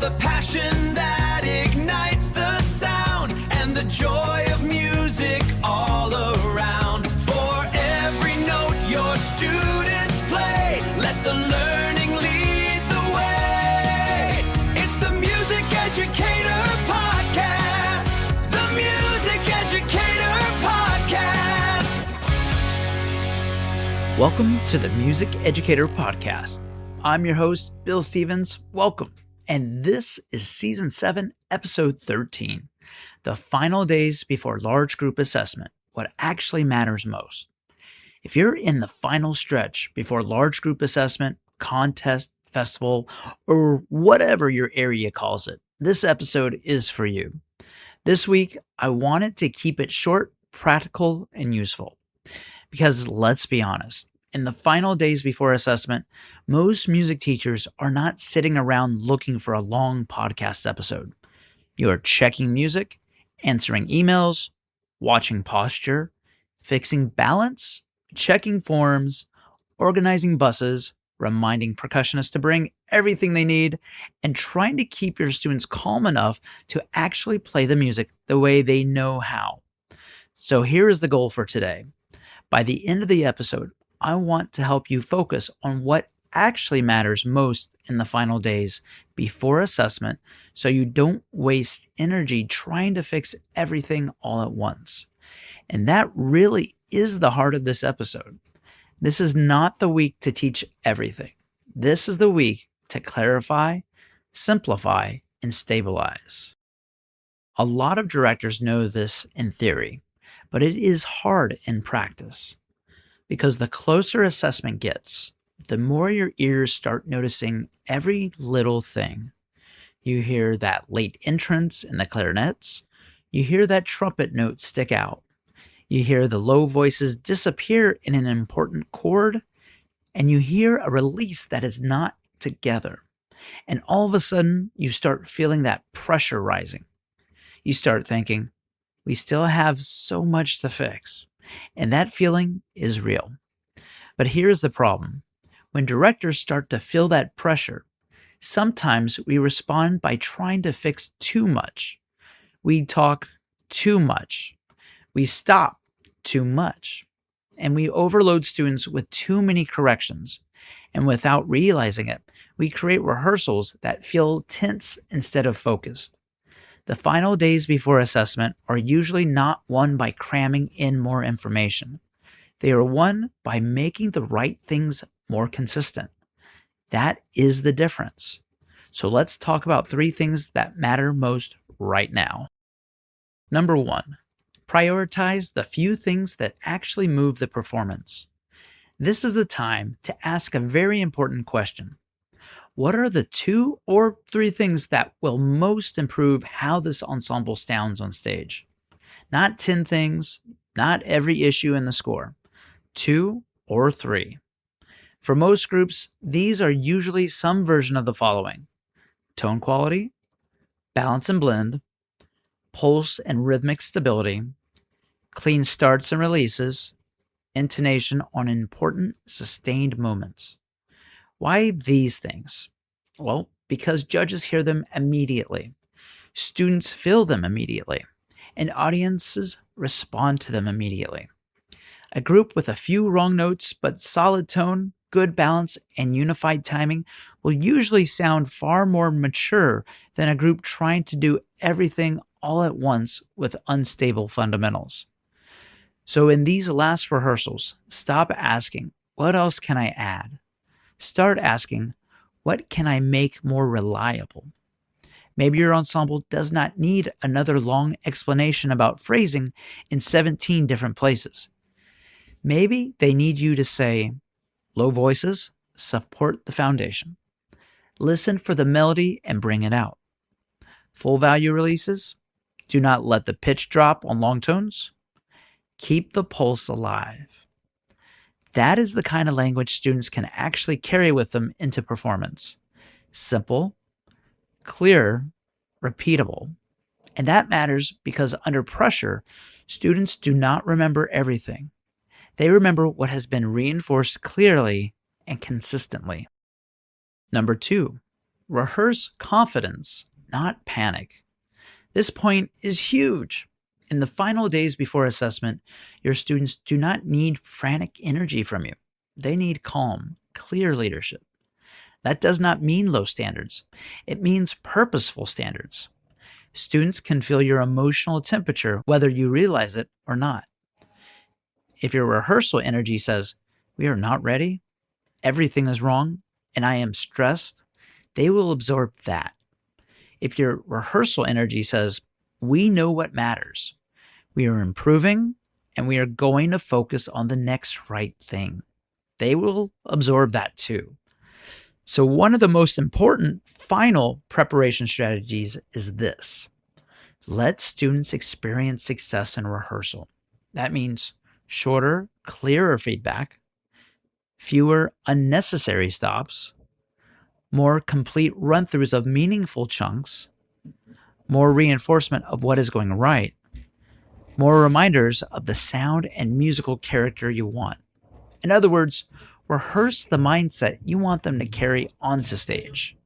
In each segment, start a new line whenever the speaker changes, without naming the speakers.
the passion that ignites the sound and the joy of music all around. For every note your students play, let the learning lead the way. It's the Music Educator Podcast. The Music Educator Podcast.
Welcome to the Music Educator Podcast. I'm your host, Bill Stevens. Welcome. And this is Season 7, Episode 13, the final days before large group assessment, what actually matters most. If you're in the final stretch before large group assessment, contest, festival, or whatever your area calls it, this episode is for you. This week, I wanted to keep it short, practical, and useful. Because let's be honest, in the final days before assessment, most music teachers are not sitting around looking for a long podcast episode. You are checking music, answering emails, watching posture, fixing balance, checking forms, organizing buses, reminding percussionists to bring everything they need, and trying to keep your students calm enough to actually play the music the way they know how. So here is the goal for today. By the end of the episode, I want to help you focus on what actually matters most in the final days before assessment so you don't waste energy trying to fix everything all at once. And that really is the heart of this episode. This is not the week to teach everything. This is the week to clarify, simplify, and stabilize. A lot of directors know this in theory, but it is hard in practice. Because the closer assessment gets, the more your ears start noticing every little thing. You hear that late entrance in the clarinets. You hear that trumpet note stick out. You hear the low voices disappear in an important chord. And you hear a release that is not together. And all of a sudden, you start feeling that pressure rising. You start thinking, we still have so much to fix. And that feeling is real. But here's the problem. When directors start to feel that pressure, sometimes we respond by trying to fix too much. We talk too much. We stop too much. And we overload students with too many corrections. And without realizing it, we create rehearsals that feel tense instead of focused. The final days before assessment are usually not won by cramming in more information. They are won by making the right things more consistent. That is the difference. So let's talk about 3 things that matter most right now. Number 1, prioritize the few things that actually move the performance. This is the time to ask a very important question. What are the 2 or 3 things that will most improve how this ensemble sounds on stage? Not 10 things, not every issue in the score. 2 or 3. For most groups, these are usually some version of the following: tone quality, balance and blend, pulse and rhythmic stability, clean starts and releases, intonation on important sustained moments. Why these things? Well, because judges hear them immediately, students feel them immediately, and audiences respond to them immediately. A group with a few wrong notes but solid tone, good balance, and unified timing will usually sound far more mature than a group trying to do everything all at once with unstable fundamentals. So in these last rehearsals, stop asking, what else can I add? Start asking, what can I make more reliable? Maybe your ensemble does not need another long explanation about phrasing in 17 different places. Maybe they need you to say, low voices, support the foundation. Listen for the melody and bring it out. Full value releases, do not let the pitch drop on long tones. Keep the pulse alive. That is the kind of language students can actually carry with them into performance. Simple, clear, repeatable. And that matters because under pressure, students do not remember everything. They remember what has been reinforced clearly and consistently. Number 2, rehearse confidence, not panic. This point is huge. In the final days before assessment, your students do not need frantic energy from you. They need calm, clear leadership. That does not mean low standards. It means purposeful standards. Students can feel your emotional temperature whether you realize it or not. If your rehearsal energy says, "We are not ready, everything is wrong, and I am stressed," they will absorb that. If your rehearsal energy says, "We know what matters, we are improving, and we are going to focus on the next right thing," they will absorb that too. So one of the most important final preparation strategies is this. Let students experience success in rehearsal. That means shorter, clearer feedback, fewer unnecessary stops, more complete run-throughs of meaningful chunks, more reinforcement of what is going right, more reminders of the sound and musical character you want. In other words, rehearse the mindset you want them to carry onto stage.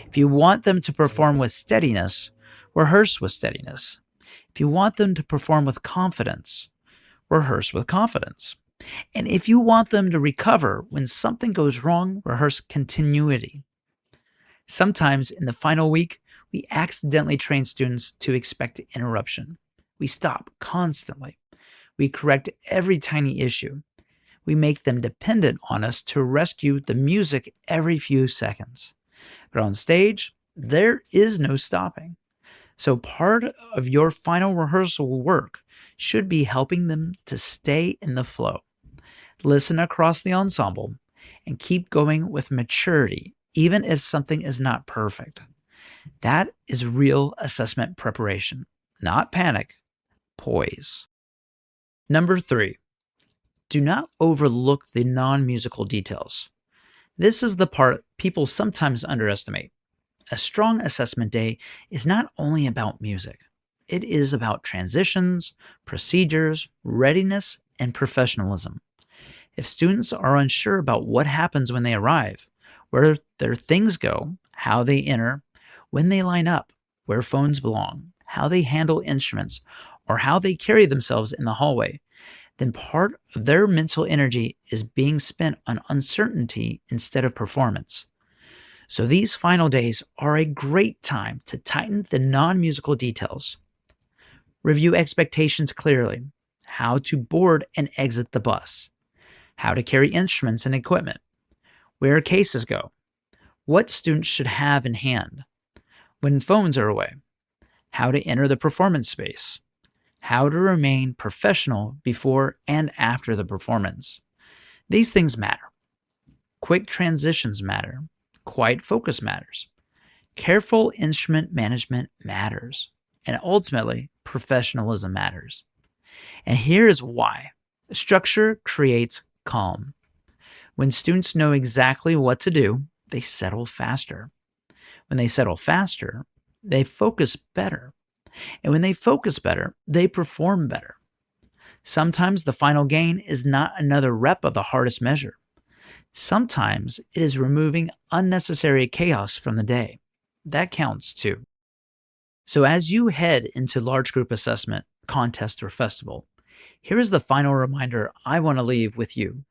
If you want them to perform with steadiness, rehearse with steadiness. If you want them to perform with confidence, rehearse with confidence. And if you want them to recover when something goes wrong, rehearse continuity. Sometimes in the final week, we accidentally train students to expect interruption. We stop constantly. We correct every tiny issue. We make them dependent on us to rescue the music every few seconds. But on stage, there is no stopping. So part of your final rehearsal work should be helping them to stay in the flow. Listen across the ensemble and keep going with maturity, even if something is not perfect. That is real assessment preparation, not panic, poise. Number 3. Do not overlook the non-musical details. This is the part people sometimes underestimate. A strong assessment day is not only about music. It is about transitions, procedures, readiness, and professionalism. If students are unsure about what happens when they arrive, where their things go, how they enter, when they line up, where phones belong, how they handle instruments, or how they carry themselves in the hallway, then part of their mental energy is being spent on uncertainty instead of performance. So these final days are a great time to tighten the non-musical details. Review expectations clearly, how to board and exit the bus, how to carry instruments and equipment, where cases go, what students should have in hand, when phones are away, how to enter the performance space, how to remain professional before and after the performance. These things matter. Quick transitions matter. Quiet focus matters. Careful instrument management matters. And ultimately, professionalism matters. And here is why. Structure creates calm. When students know exactly what to do, they settle faster. When they settle faster, they focus better. And when they focus better, they perform better. Sometimes the final gain is not another rep of the hardest measure. Sometimes it is removing unnecessary chaos from the day. That counts too. So as you head into large group assessment, contest, or festival, here is the final reminder I want to leave with you.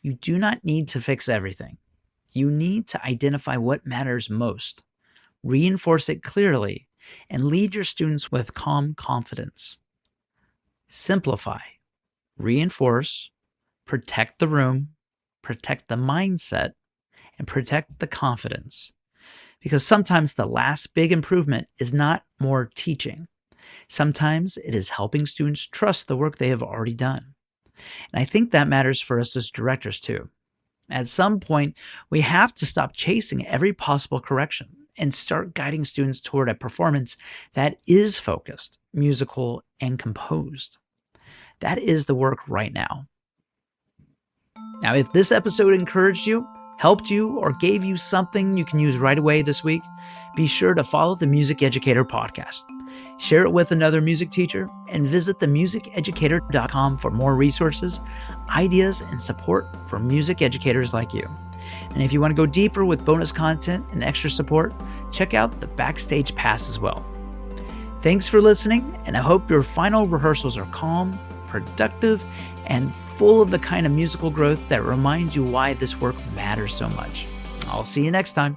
You do not need to fix everything. You need to identify what matters most, reinforce it clearly, and lead your students with calm confidence. Simplify, reinforce, protect the room, protect the mindset, and protect the confidence. Because sometimes the last big improvement is not more teaching. Sometimes it is helping students trust the work they have already done. And I think that matters for us as directors too. At some point, we have to stop chasing every possible correction and start guiding students toward a performance that is focused, musical, and composed. That is the work right now. Now, if this episode encouraged you, helped you, or gave you something you can use right away this week, be sure to follow the Music Educator Podcast. Share it with another music teacher, and visit themusiceducator.com for more resources, ideas, and support for music educators like you. And if you want to go deeper with bonus content and extra support, check out the Backstage Pass as well. Thanks for listening, and I hope your final rehearsals are calm, productive, and full of the kind of musical growth that reminds you why this work matters so much. I'll see you next time.